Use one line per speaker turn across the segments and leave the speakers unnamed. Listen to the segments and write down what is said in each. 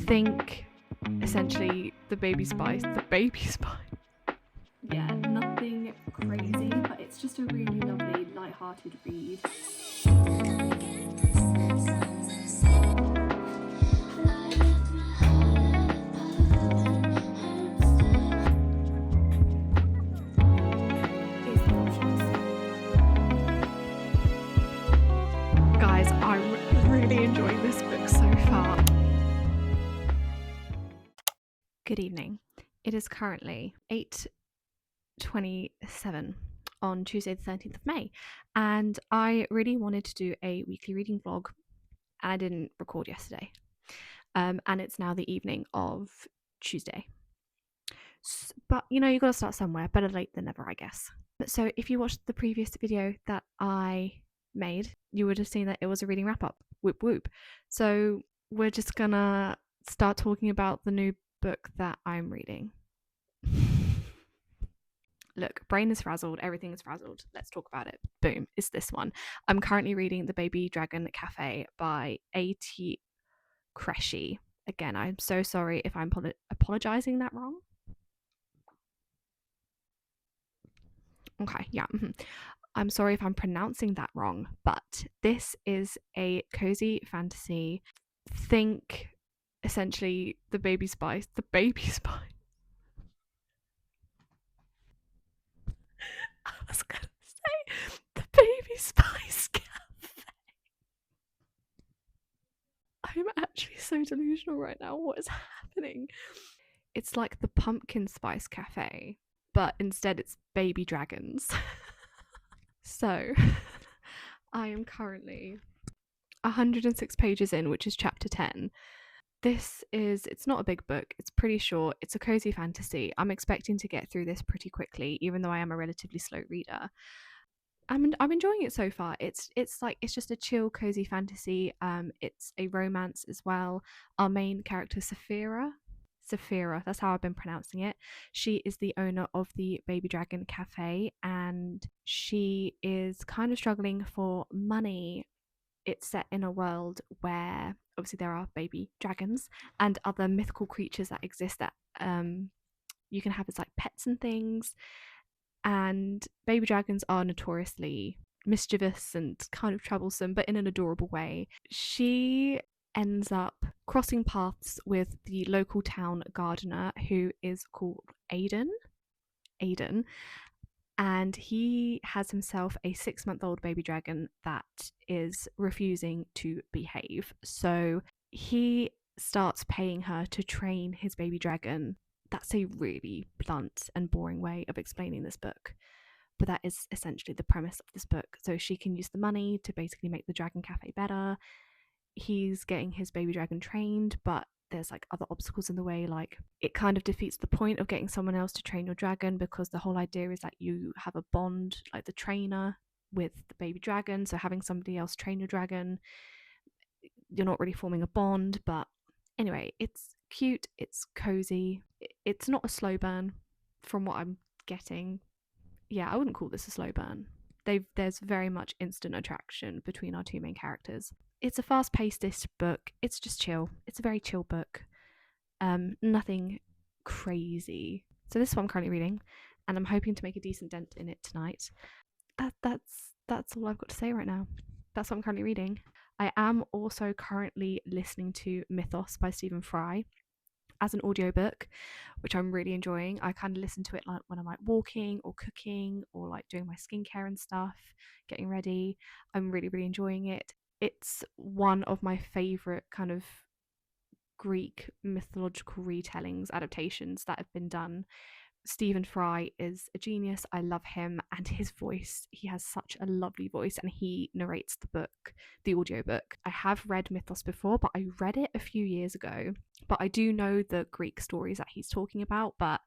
think essentially the baby spice.
Yeah, nothing crazy, but it's just a really lovely, light-hearted read.
Guys, I'm really enjoying this book so far. Good evening. It is currently 8:27 on Tuesday the 13th of May, and I really wanted to do a weekly reading vlog, and I didn't record yesterday. And it's now the evening of Tuesday. But you know, you got to start somewhere. Better late than never, I guess. So if you watched the previous video that I made, you would have seen that it was a reading wrap up. Whoop whoop. So we're just gonna start talking about the new book that I'm reading. Look, brain is frazzled, everything is frazzled. Let's talk about it. Boom, it's this one. I'm currently reading The Baby Dragon Cafe by A.T. Creshy. Again, I'm so sorry if I'm apologizing that wrong. Okay, yeah. I'm sorry if I'm pronouncing that wrong, but this is a cozy fantasy. Think essentially the baby spice. I was gonna say the baby spice cafe. I'm actually so delusional right now. What is happening? It's like the pumpkin spice cafe, but instead it's baby dragons. So I am currently 106 pages in, which is chapter 10. It's not a big book, it's pretty short, it's a cozy fantasy. I'm expecting to get through this pretty quickly, even though I am a relatively slow reader. I'm enjoying it so far. It's just a chill, cozy fantasy. It's a romance as well. Our main character, Saphira, that's how I've been pronouncing it. She is the owner of the Baby Dragon Cafe, and she is kind of struggling for money. It's set in a world where obviously there are baby dragons and other mythical creatures that exist that you can have as like pets and things. And baby dragons are notoriously mischievous and kind of troublesome, but in an adorable way. She ends up crossing paths with the local town gardener, who is called Aiden, and he has himself a 6-month-old baby dragon that is refusing to behave. So he starts paying her to train his baby dragon. That's a really blunt and boring way of explaining this book, but that is essentially the premise of this book. So she can use the money to basically make the Dragon Cafe better. He's getting his baby dragon trained, but there's like other obstacles in the way. Like, it kind of defeats the point of getting someone else to train your dragon, because the whole idea is that you have a bond, like the trainer with the baby dragon. So having somebody else train your dragon, you're not really forming a bond. But anyway, it's cute, it's cozy, it's not a slow burn from what I'm getting. Yeah, I wouldn't call this a slow burn. There's very much instant attraction between our two main characters. It's a fast-paced book. It's just chill. It's a very chill book. Nothing crazy. So this is what I'm currently reading, and I'm hoping to make a decent dent in it tonight. That's all I've got to say right now. That's what I'm currently reading. I am also currently listening to Mythos by Stephen Fry as an audiobook, which I'm really enjoying. I kind of listen to it like when I'm like walking or cooking or like doing my skincare and stuff, getting ready. I'm really, really enjoying it. It's one of my favorite kind of Greek mythological retellings, adaptations that have been done. Stephen Fry is a genius. I love him, and his voice, he has such a lovely voice, and he narrates the book, the audiobook. I have read Mythos before, but I read it a few years ago. But I do know the Greek stories that he's talking about, but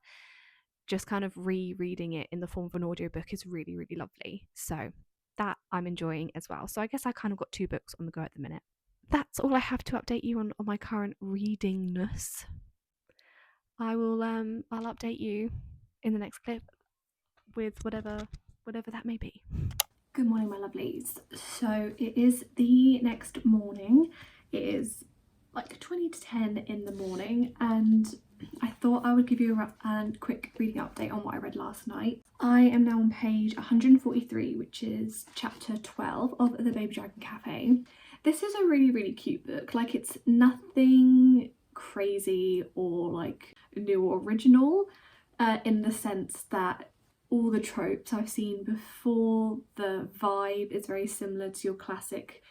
just kind of rereading it in the form of an audiobook is really, really lovely. So that I'm enjoying as well. So I guess I kind of got 2 books on the go at the minute. That's all I have to update you on my current readingness. I'll update you in the next clip with whatever that may be.
Good morning, my lovelies. So it is the next morning. It is like 20 to 10 in the morning, and I thought I would give you a quick reading update on what I read last night. I am now on page 143, which is chapter 12 of The Baby Dragon Cafe. This is a really cute book. Like, it's nothing crazy or like new or original, in the sense that all the tropes I've seen before, the vibe is very similar to your classic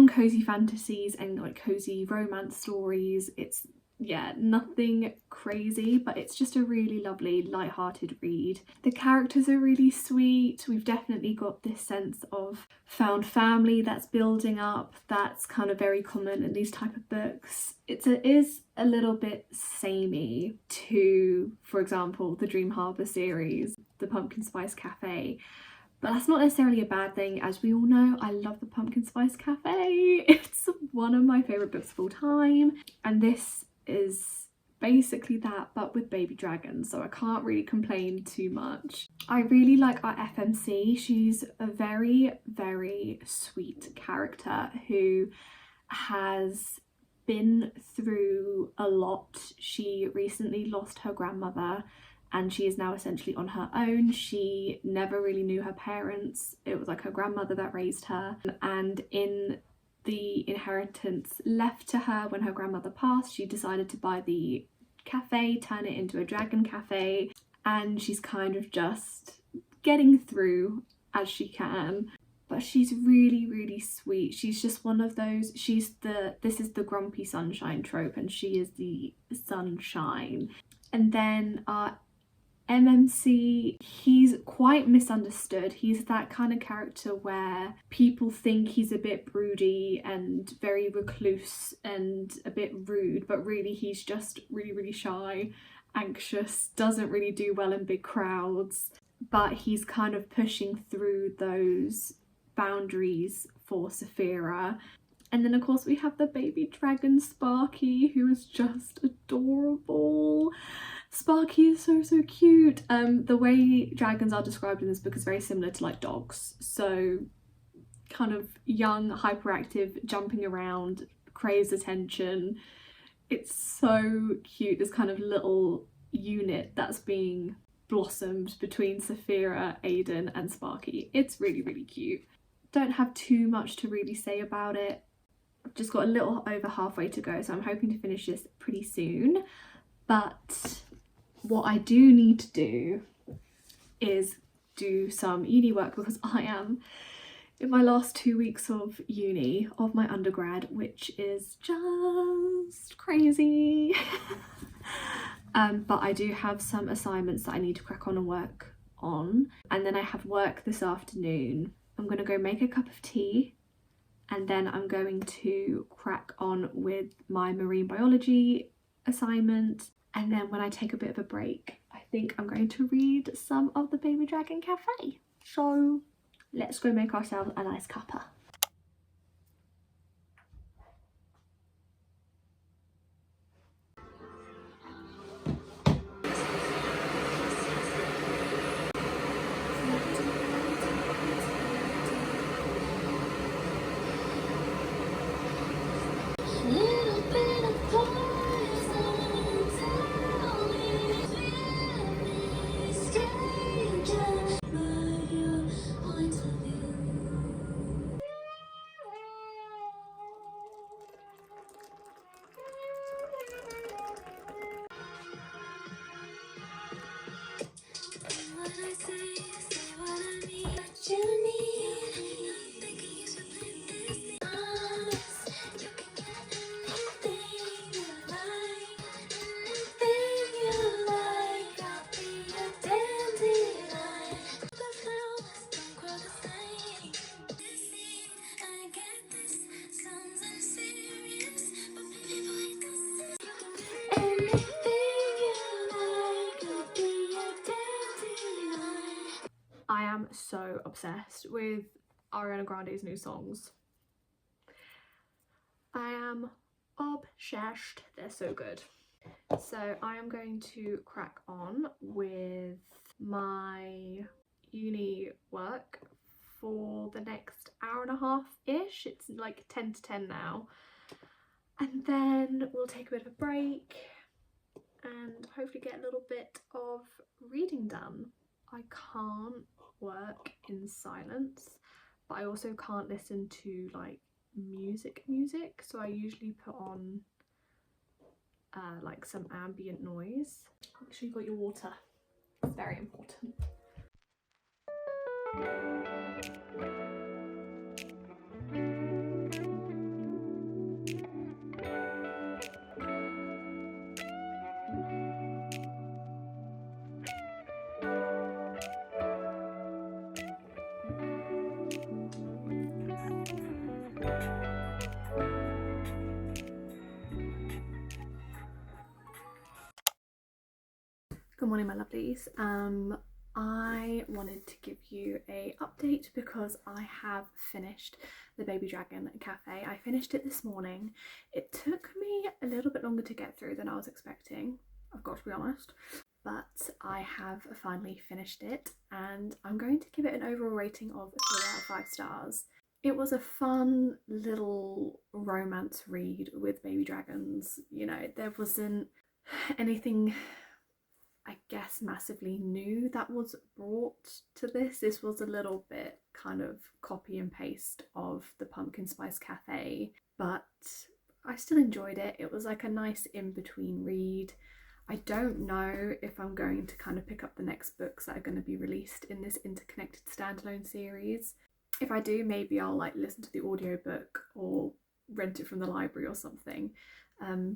cozy fantasies and like cozy romance stories. It's, yeah, nothing crazy, but it's just a really lovely light-hearted read. The characters are really sweet. We've definitely got this sense of found family that's building up, that's kind of very common in these type of books. It is a little bit samey to, for example, the Dream Harbour series, the Pumpkin Spice Cafe. But that's not necessarily a bad thing. As we all know, I love the Pumpkin Spice Cafe. It's one of my favourite books of all time. And this is basically that, but with baby dragons, so I can't really complain too much. I really like our FMC. She's a very sweet character who has been through a lot. She recently lost her grandmother, and she is now essentially on her own. She never really knew her parents. It was like her grandmother that raised her, and in the inheritance left to her when her grandmother passed, she decided to buy the cafe, turn it into a dragon cafe, and she's kind of just getting through as she can. But she's really sweet. She's just one of those, this is the grumpy sunshine trope, and she is the sunshine. And then our MMC, he's quite misunderstood. He's that kind of character where people think he's a bit broody and very recluse and a bit rude, but really he's just really shy, anxious, doesn't really do well in big crowds, but he's kind of pushing through those boundaries for Saphira. And then of course we have the baby dragon Sparky, who is just adorable. Sparky is so cute. The way dragons are described in this book is very similar to like dogs. So kind of young, hyperactive, jumping around, craves attention. It's so cute, this kind of little unit that's being blossomed between Saphira, Aiden and Sparky. It's really cute. Don't have too much to really say about it. I've just got a little over halfway to go, so I'm hoping to finish this pretty soon. But what I do need to do is do some uni work, because I am in my last 2 weeks of uni of my undergrad, which is just crazy. But I do have some assignments that I need to crack on and work on, and then I have work this afternoon. I'm gonna go make a cup of tea, and then I'm going to crack on with my marine biology assignment. And then when I take a bit of a break, I think I'm going to read some of the Baby Dragon Cafe. So let's go make ourselves a nice cuppa. I am so obsessed with Ariana Grande's new songs. I am obsessed. They're so good. So I am going to crack on with my uni work for the next hour and a half-ish. It's like 10 to 10 now. And then we'll take a bit of a break and hopefully get a little bit of reading done. I can't work in silence, but I also can't listen to like music, so I usually put on like some ambient noise. Make sure you got your water, it's very important. Good morning, my lovelies. I wanted to give you a update because I have finished the Baby Dragon Cafe. I finished it this morning. It took me a little bit longer to get through than I was expecting, I've got to be honest, but I have finally finished it and I'm going to give it an overall rating of 3 out of 5 stars. It was a fun little romance read with baby dragons. You know, there wasn't anything, I guess, massively new that was brought to this. This was a little bit kind of copy and paste of the Pumpkin Spice Cafe, but I still enjoyed it. It was like a nice in-between read. I don't know if I'm going to kind of pick up the next books that are going to be released in this interconnected standalone series. If I do, maybe I'll like listen to the audiobook or rent it from the library or something.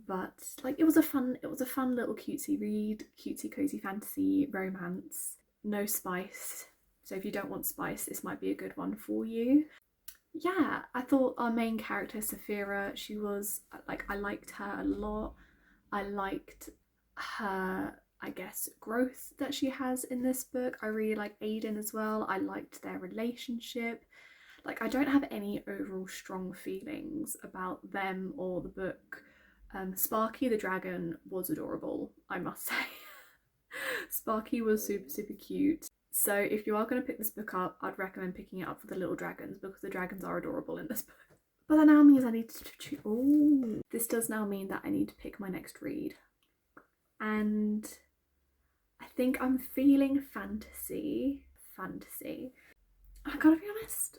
But like it was a fun little cutesy read, cutesy cozy fantasy romance. No spice, so if you don't want spice, this might be a good one for you. Yeah, I thought our main character Saphira, she was like, I liked her a lot. I liked her, I guess, growth that she has in this book. I really like Aiden as well. I liked their relationship. Like, I don't have any overall strong feelings about them or the book. Sparky the dragon was adorable, I must say. Sparky was super cute. So if you are going to pick this book up, I'd recommend picking it up for the little dragons because the dragons are adorable in this book. But that now means I need to choose. Oh, this does now mean that I need to pick my next read. And I think I'm feeling fantasy. I gotta be honest,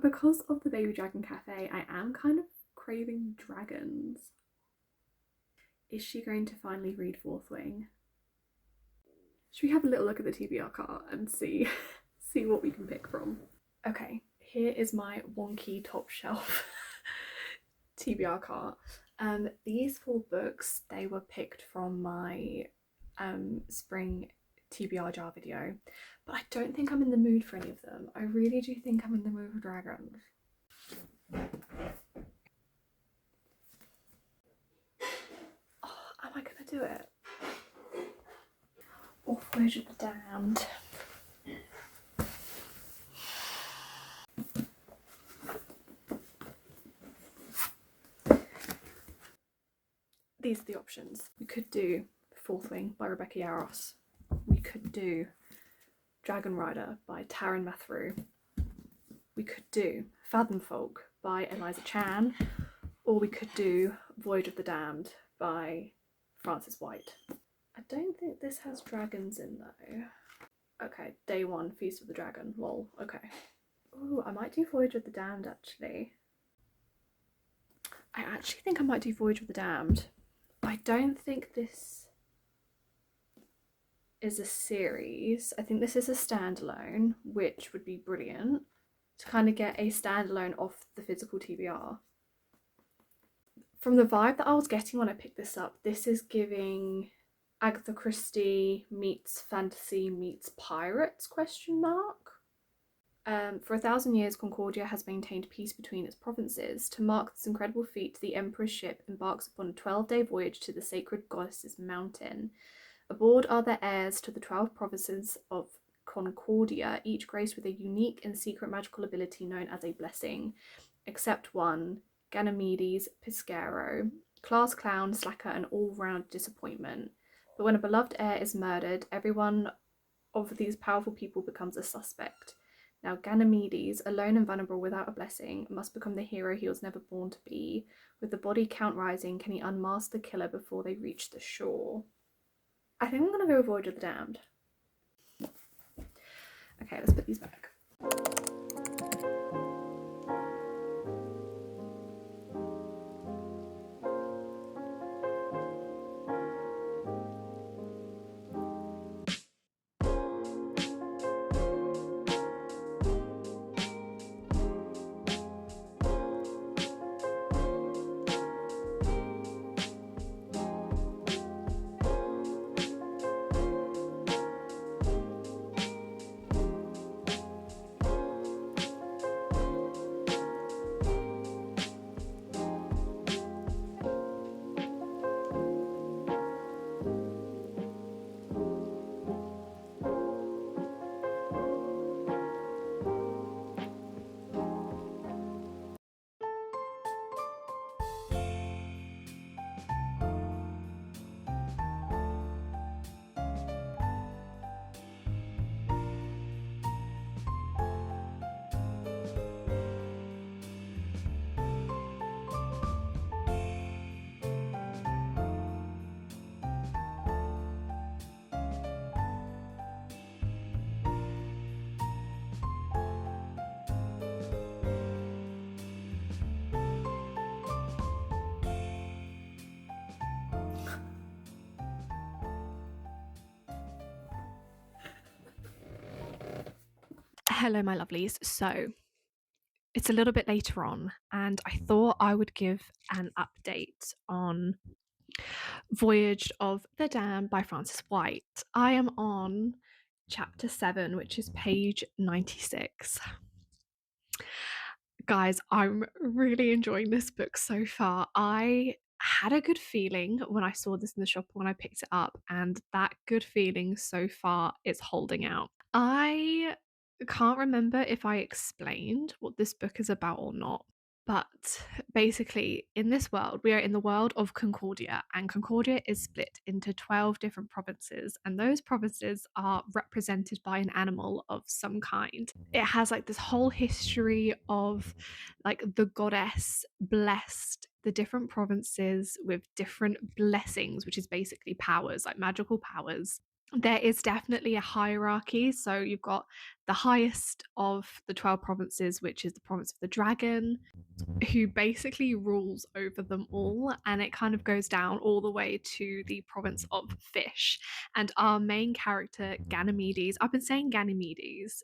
because of the Baby Dragon Cafe, I am kind of craving dragons. Is she going to finally read Fourth Wing? Should we have a little look at the TBR cart and see what we can pick from? Okay, here is my wonky top shelf TBR cart. These 4 books, they were picked from my spring TBR jar video, but I don't think I'm in the mood for any of them. I really do think I'm in the mood for dragons. Oh, am I gonna do it? Or Voyage of the Damned? These are the options. We could do Fourth Wing by Rebecca Yarros. We could do Dragon Rider by Taryn Mathrew. We could do Fathom Folk by Eliza Chan. Or we could do Voyage of the Damned by Frances White. I don't think this has dragons in though. Okay, day 1, Feast of the Dragon, lol, okay. Ooh, I might do Voyage of the Damned actually. I actually think I might do Voyage of the Damned. I don't think this is a series. I think this is a standalone, which would be brilliant to kind of get a standalone off the physical TBR. From the vibe that I was getting when I picked this up, this is giving Agatha Christie meets fantasy meets pirates, question mark. For 1,000 years, Concordia has maintained peace between its provinces. To mark this incredible feat, the Emperor's ship embarks upon a 12-day voyage to the sacred goddess's mountain. Aboard are the heirs to the 12 provinces of Concordia, each graced with a unique and secret magical ability known as a blessing, except one, Ganymedes Piscaro, class clown, slacker, and all-round disappointment. But when a beloved heir is murdered, every one of these powerful people becomes a suspect. Now, Ganymedes, alone and vulnerable without a blessing, must become the hero he was never born to be. With the body count rising, can he unmask the killer before they reach the shore? I think I'm going to go Voyage of the Damned. Okay, let's put these back.
Hello, my lovelies. So it's a little bit later on, and I thought I would give an update on Voyage of the Damned by Frances White. I am on chapter 7, which is page 96. Guys, I'm really enjoying this book so far. I had a good feeling when I saw this in the shop when I picked it up, and that good feeling so far is holding out. I can't remember if I explained what this book is about or not, but basically, in this world, we are in the world of Concordia, and Concordia is split into 12 different provinces, and those provinces are represented by an animal of some kind. It has like this whole history of like the goddess blessed the different provinces with different blessings, which is basically powers, like magical powers. There is definitely a hierarchy. So you've got the highest of the 12 provinces, which is the province of the dragon, who basically rules over them all, and it kind of goes down all the way to the province of fish. And our main character, Ganymedes, I've been saying Ganymedes,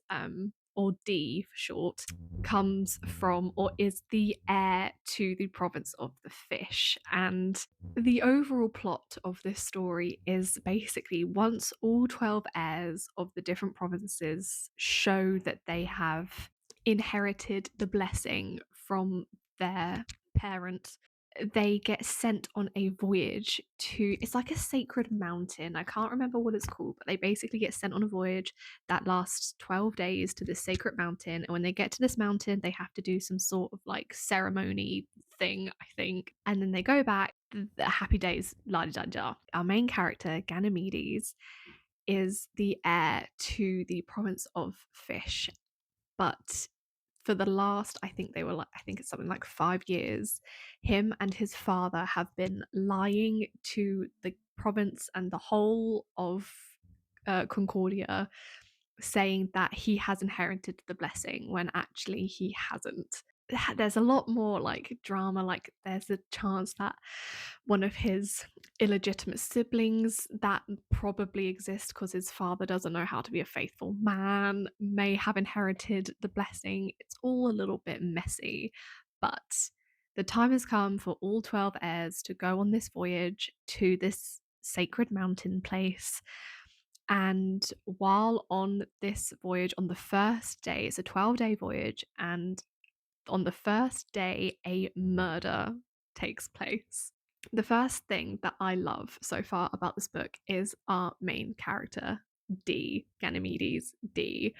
or D for short, comes from or is the heir to the province of the fish. And the overall plot of this story is basically once all 12 heirs of the different provinces show that they have inherited the blessing from their parent, they get sent on a voyage to, it's like a sacred mountain. I can't remember what it's called, but they basically get sent on a voyage that lasts 12 days to this sacred mountain. And when they get to this mountain, they have to do some sort of like ceremony thing, I think. And then they go back, the happy days, la da da. Our main character, Ganymedes, is the heir to the province of fish. But for the last, I think it's something like 5 years, him and his father have been lying to the province and the whole of Concordia, saying that he has inherited the blessing when actually he hasn't. There's a lot more like drama, like there's a chance that one of his illegitimate siblings that probably exists because his father doesn't know how to be a faithful man may have inherited the blessing. It's all a little bit messy, but the time has come for all 12 heirs to go on this voyage to this sacred mountain place. And while on this voyage, on the first day, it's a 12-day voyage, and on the first day, a murder takes place. The first thing that I love so far about this book is our main character, D, Ganymedes D.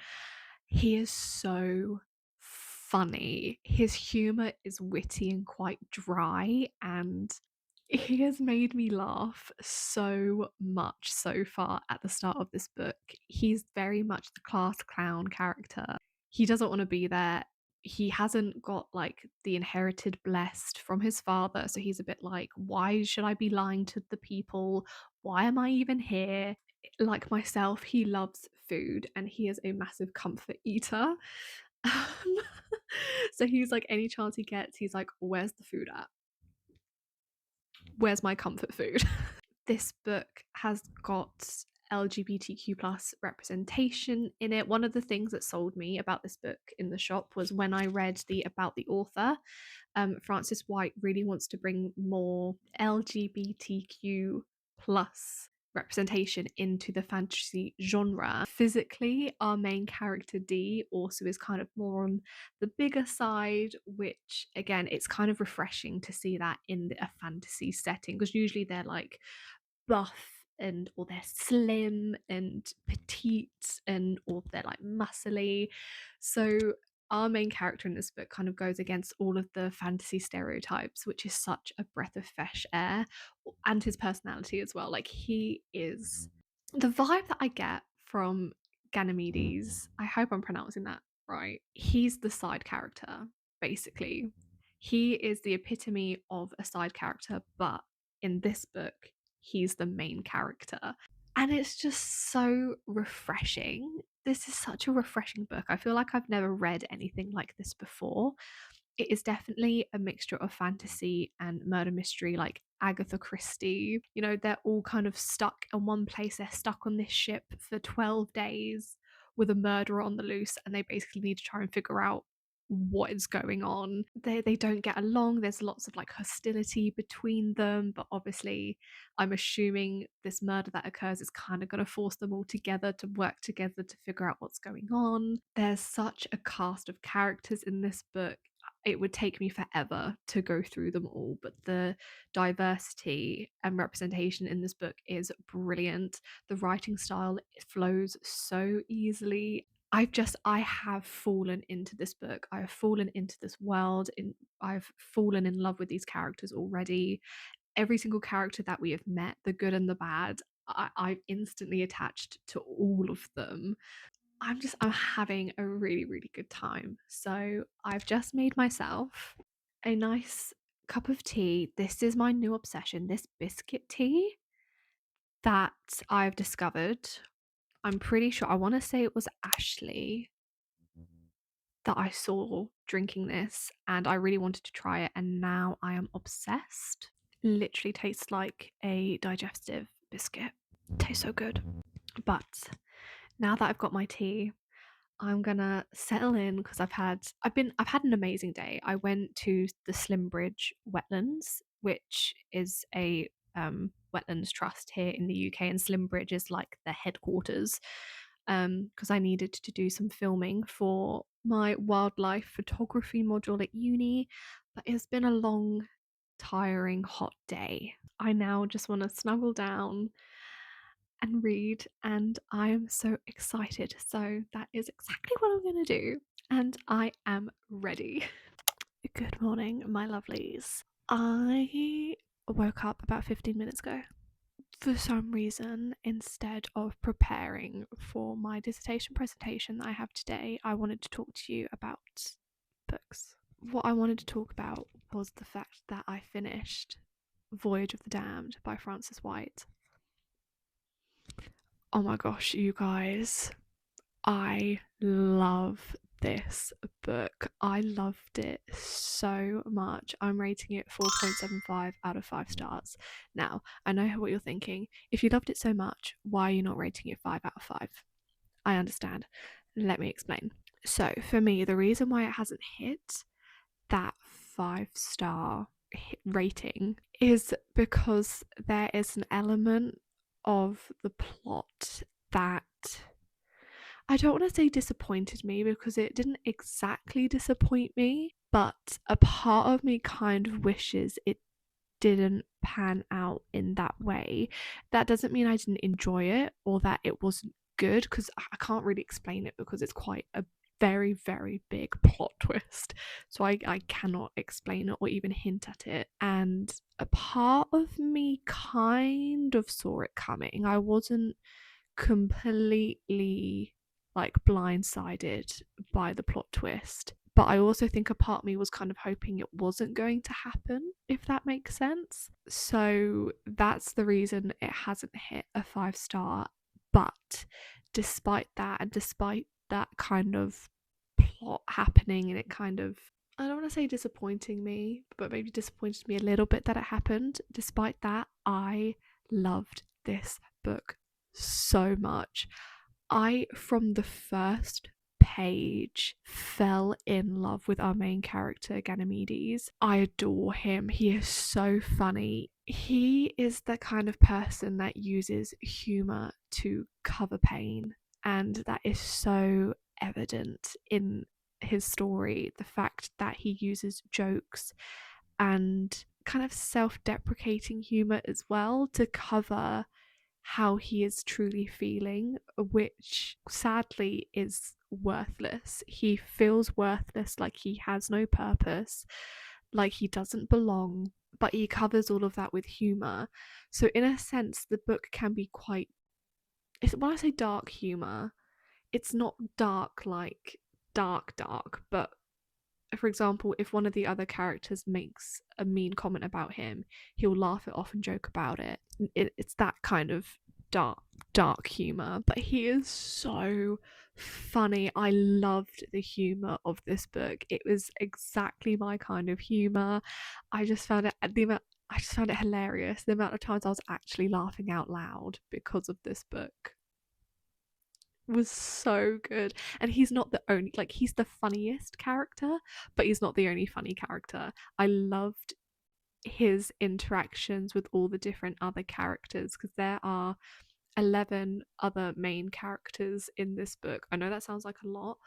He is so funny. His humor is witty and quite dry, and he has made me laugh so much so far at the start of this book. He's very much the class clown character. he doesn't want to be there. He hasn't got like the inherited blessed from his father, so he's a bit like, why should I be lying to the people? Why am I even here? Like myself, he loves food and he is a massive comfort eater. So he's like, any chance he gets, he's like, where's the food at? Where's my comfort food? This book has got LGBTQ plus representation in it. One of the things that sold me about this book in the shop was when I read the about the author. Frances White really wants to bring more LGBTQ plus representation into the fantasy genre. Physically, our main character D also is kind of more on the bigger side, which again, it's kind of refreshing to see that in a fantasy setting because usually they're like buff and or they're slim and petite and or they're like muscly. So our main character in this book kind of goes against all of the fantasy stereotypes, which is such a breath of fresh air, and his personality as well. Like he is the vibe that I get from Ganymedes. I hope I'm pronouncing that right. He's the side character, basically. He is the epitome of a side character, but in this book, he's the main character. And it's just so refreshing. This is such a refreshing book. I feel like I've never read anything like this before. It is definitely a mixture of fantasy and murder mystery, like Agatha Christie. You know, they're all kind of stuck in one place. They're stuck on this ship for 12 days with a murderer on the loose, and they basically need to try and figure out what is going on. They don't get along. There's lots of like hostility between them, but obviously I'm assuming this murder that occurs is kind of going to force them all together to work together to figure out what's going on. There's such a cast of characters in this book. It would take me forever to go through them all, but the diversity and representation in this book is brilliant. The writing style flows so easily. I have fallen into this book. I have fallen into this world. I've fallen in love with these characters already. Every single character that we have met, the good and the bad, I've instantly attached to all of them. I'm having a really, really good time. So I've just made myself a nice cup of tea. This is my new obsession, this biscuit tea that I've discovered. I'm pretty sure, I want to say it was Ashley that I saw drinking this, and I really wanted to try it, and now I am obsessed. Literally tastes like a digestive biscuit. Tastes so good. But now that I've got my tea, I'm gonna settle in because I've had an amazing day. I went to the Slimbridge wetlands, which is a wetlands trust here in the UK, and Slimbridge is like the headquarters. Because I needed to do some filming for my wildlife photography module at uni, but it's been a long, tiring, hot day. I now just want to snuggle down and read, and I am so excited. So that is exactly what I'm going to do, and I am ready. Good morning, my lovelies. I woke up about 15 minutes ago. For some reason, instead of preparing for my dissertation presentation that I have today, I wanted to talk to you about books. What I wanted to talk about was the fact that I finished Voyage of the Damned by Frances White. Oh my gosh, you guys, I love this book. I loved it so much. I'm rating it 4.75 out of 5 stars. Now, I know what you're thinking. If you loved it so much, why are you not rating it 5 out of 5? I understand. Let me explain. So, for me, the reason why it hasn't hit that 5-star rating is because there is an element of the plot that I don't want to say disappointed me because it didn't exactly disappoint me, but a part of me kind of wishes it didn't pan out in that way. That doesn't mean I didn't enjoy it or that it wasn't good, because I can't really explain it because it's quite a very, very big plot twist. So I cannot explain it or even hint at it. And a part of me kind of saw it coming. I wasn't completely like blindsided by the plot twist. But I also think a part of me was kind of hoping it wasn't going to happen, if that makes sense. So that's the reason it hasn't hit a 5-star. But despite that, and despite that kind of plot happening, and it kind of, I don't want to say disappointing me, but maybe disappointed me a little bit that it happened. Despite that, I loved this book so much. I, from the first page, fell in love with our main character, Ganymedes. I adore him. He is so funny. He is the kind of person that uses humour to cover pain, and that is so evident in his story. The fact that he uses jokes and kind of self-deprecating humour as well to cover how he is truly feeling, which sadly is worthless. He feels worthless, like he has no purpose, like he doesn't belong, but he covers all of that with humour. So in a sense, the book can be quite, when I say dark humour, it's not dark like dark, but for example, if one of the other characters makes a mean comment about him, he'll laugh it off and joke about it. It's that kind of dark humor, but he is so funny. I loved the humor of this book. It was exactly my kind of humor. I just found it hilarious, the amount of times I was actually laughing out loud because of this book was so good. And he's not the only, like, he's the funniest character, but he's not the only funny character. I loved his interactions with all the different other characters, because there are 11 other main characters in this book. I know that sounds like a lot,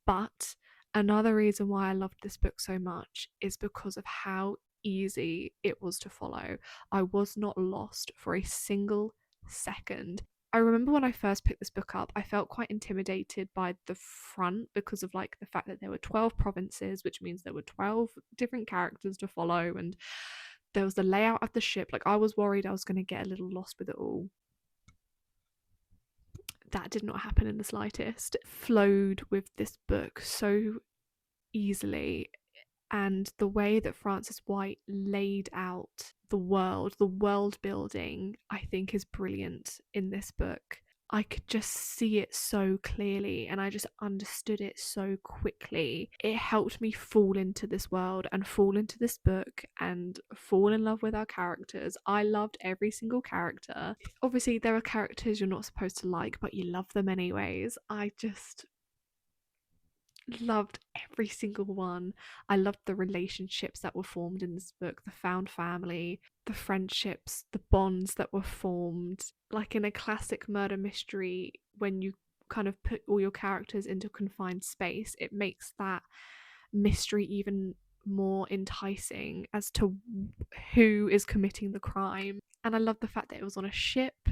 but another reason why I loved this book so much is because of how easy it was to follow. I was not lost for a single second. I remember when I first picked this book up, I felt quite intimidated by the front because of like the fact that there were 12 provinces, which means there were 12 different characters to follow, and there was the layout of the ship. Like, I was worried I was going to get a little lost with it all. That did not happen in the slightest. It flowed with this book so easily, and the way that Frances White laid out the world building, I think is brilliant in this book. I could just see it so clearly, and I just understood it so quickly. It helped me fall into this world and fall into this book and fall in love with our characters. I loved every single character. Obviously, there are characters you're not supposed to like, but you love them anyways. I just loved every single one. I loved the relationships that were formed in this book, the found family, the friendships, the bonds that were formed. Like in a classic murder mystery, when you kind of put all your characters into confined space, it makes that mystery even more enticing as to who is committing the crime. And I love the fact that it was on a ship,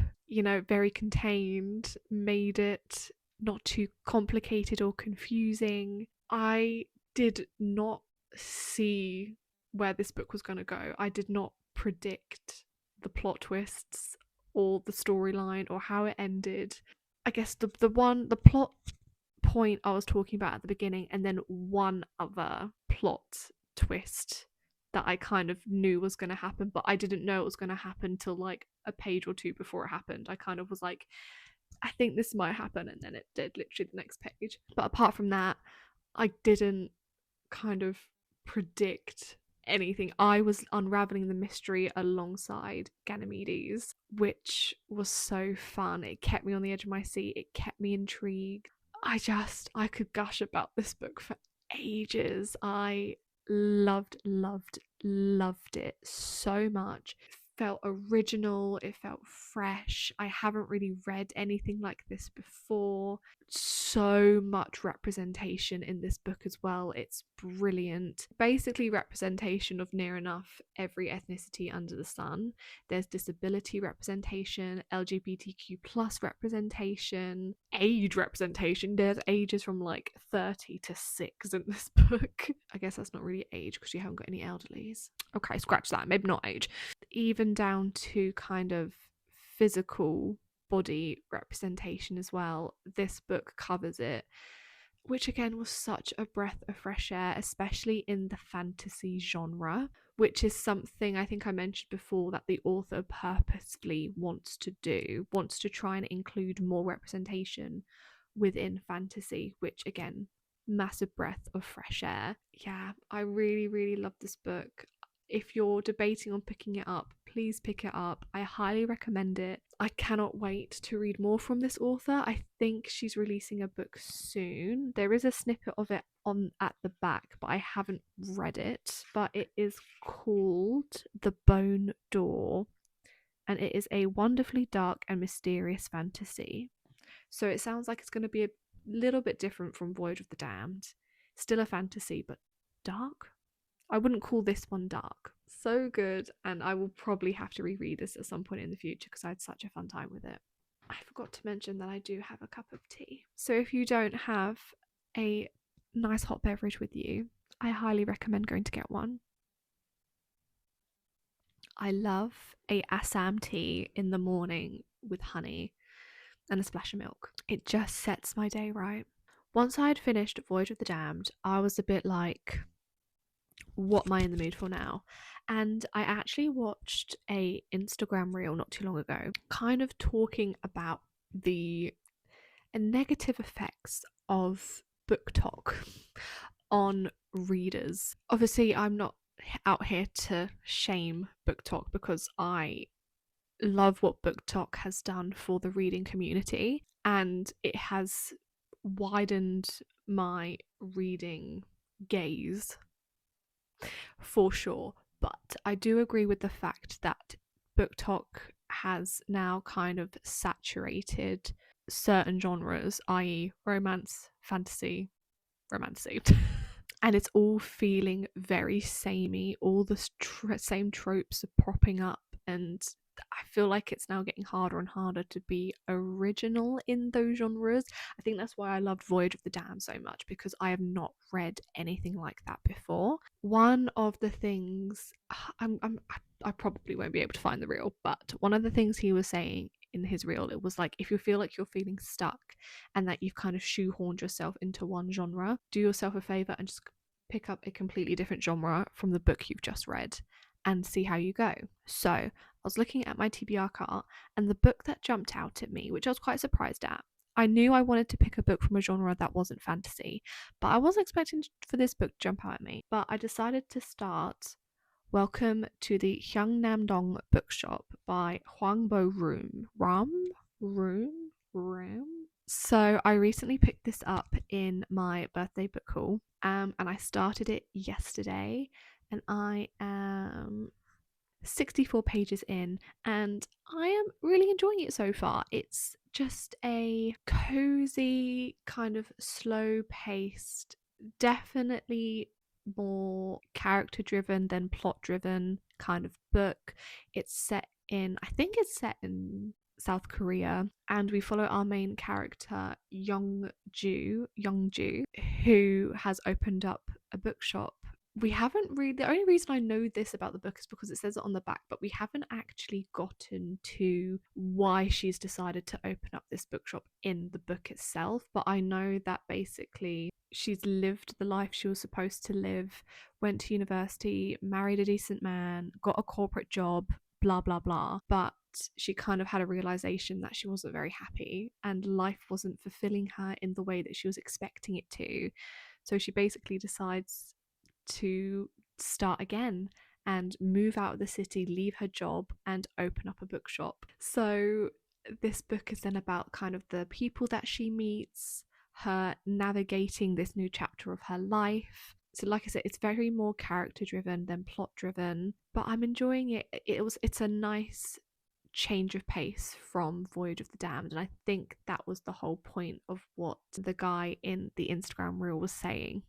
very contained, made it not too complicated or confusing. I did not see where this book was going to go. I did not predict the plot twists or the storyline or how it ended. I guess the plot point I was talking about at the beginning, and then one other plot twist that I kind of knew was going to happen, but I didn't know it was going to happen till like a page or two before it happened. I kind of was like, I think this might happen, and then it did, literally the next page. But apart from that, I didn't kind of predict anything. I was unraveling the mystery alongside Ganymedes, which was so fun. It kept me on the edge of my seat. It kept me intrigued. I could gush about this book for ages. I loved it so much. It felt original, it felt fresh. I haven't really read anything like this before. So much representation in this book as well. It's brilliant. Basically, representation of near enough every ethnicity under the sun. There's disability representation, LGBTQ plus representation, age representation. There's ages from like 30 to 6 in this book. I guess that's not really age because you haven't got any elderlies. Okay, scratch that. Maybe not age. Even down to kind of physical body representation as well. This book covers it, which again was such a breath of fresh air, especially in the fantasy genre, which is something I think I mentioned before that the author purposefully wants to do, wants to try and include more representation within fantasy, which again, massive breath of fresh air. Yeah, I really, really love this book. If you're debating on picking it up, please pick it up. I highly recommend it. I cannot wait to read more from this author. I think she's releasing a book soon. There is a snippet of it on at the back, but I haven't read it. But it is called The Bone Door, and it is a wonderfully dark and mysterious fantasy. So it sounds like it's going to be a little bit different from Voyage of the Damned. Still a fantasy, but dark? I wouldn't call this one dark. So good, and I will probably have to reread this at some point in the future because I had such a fun time with it. I forgot to mention that I do have a cup of tea. So if you don't have a nice hot beverage with you, I highly recommend going to get one. I love a Assam tea in the morning with honey and a splash of milk. It just sets my day right. Once I had finished Voyage of the Damned, I was a bit like, what am I in the mood for now? And I actually watched a Instagram reel not too long ago, kind of talking about the negative effects of book talk on readers. Obviously, I'm not out here to shame book talk because I love what book talk has done for the reading community, and it has widened my reading gaze for sure. But I do agree with the fact that book talk has now kind of saturated certain genres, i.e., romance, fantasy, romancy. And it's all feeling very samey. All the same tropes are propping up, and I feel like it's now getting harder and harder to be original in those genres. I think that's why I loved Voyage of the Damned so much, because I have not read anything like that before. One of the things I probably won't be able to find the reel, but one of the things he was saying in his reel, it was like, if you feel like you're feeling stuck and that you've kind of shoehorned yourself into one genre, do yourself a favor and just pick up a completely different genre from the book you've just read and see how you go. So I was looking at my TBR cart, and the book that jumped out at me, which I was quite surprised at, I knew I wanted to pick a book from a genre that wasn't fantasy, but I wasn't expecting for this book to jump out at me. But I decided to start Welcome to the Hyungnam-dong Bookshop by Hwangbo Room. So I recently picked this up in my birthday book haul, and I started it yesterday, and I am 64 pages in, and I am really enjoying it so far. It's just a cozy, kind of slow paced, definitely more character driven than plot driven kind of book. I think it's set in South Korea, and we follow our main character Youngju, who has opened up a bookshop. We haven't really, the only reason I know this about the book is because it says it on the back, but we haven't actually gotten to why she's decided to open up this bookshop in the book itself. But I know that basically she's lived the life she was supposed to live, went to university, married a decent man, got a corporate job, blah blah blah, but she kind of had a realization that she wasn't very happy and life wasn't fulfilling her in the way that she was expecting it to. So she basically decides to start again and move out of the city, leave her job, and open up a bookshop. So this book is then about kind of the people that she meets, her navigating this new chapter of her life. So like I said, it's very more character driven than plot driven, but I'm enjoying it. It's a nice change of pace from Voyage of the Damned, and I think that was the whole point of what the guy in the Instagram reel was saying,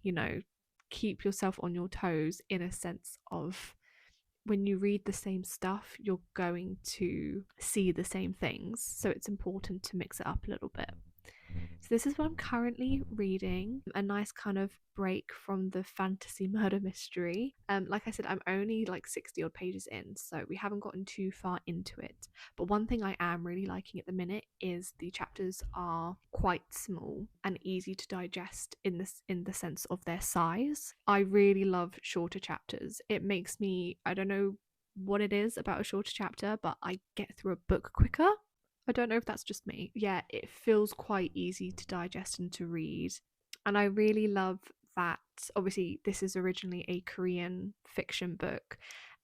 keep yourself on your toes, in a sense of when you read the same stuff, you're going to see the same things. So it's important to mix it up a little bit. So this is what I'm currently reading. A nice kind of break from the fantasy murder mystery. Like I said, I'm only like 60 odd pages in, so we haven't gotten too far into it. But one thing I am really liking at the minute is the chapters are quite small and easy to digest in the sense of their size. I really love shorter chapters. It makes me, I don't know what it is about a shorter chapter, but I get through a book quicker. I don't know if that's just me. Yeah, it feels quite easy to digest and to read. And I really love that. Obviously, this is originally a Korean fiction book,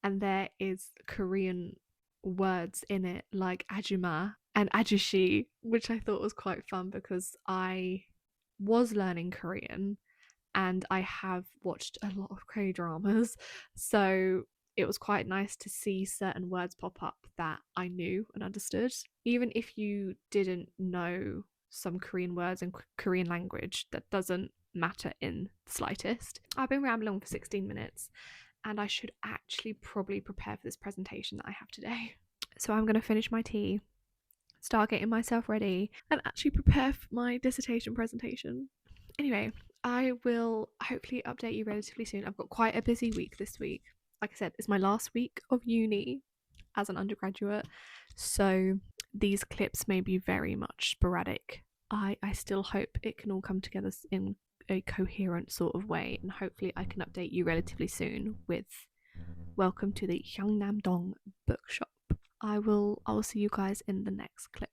and there is Korean words in it like ajuma and ajushi, which I thought was quite fun because I was learning Korean and I have watched a lot of K dramas. So it was quite nice to see certain words pop up that I knew and understood. Even if you didn't know some Korean words and Korean language, that doesn't matter in the slightest. I've been rambling for 16 minutes and I should actually probably prepare for this presentation that I have today. So I'm going to finish my tea, start getting myself ready, and actually prepare for my dissertation presentation. Anyway, I will hopefully update you relatively soon. I've got quite a busy week this week. Like I said, it's my last week of uni as an undergraduate, so these clips may be very much sporadic. I still hope it can all come together in a coherent sort of way, and hopefully I can update you relatively soon with welcome to the Gyeongnam-dong bookshop. I will see you guys in the next clip.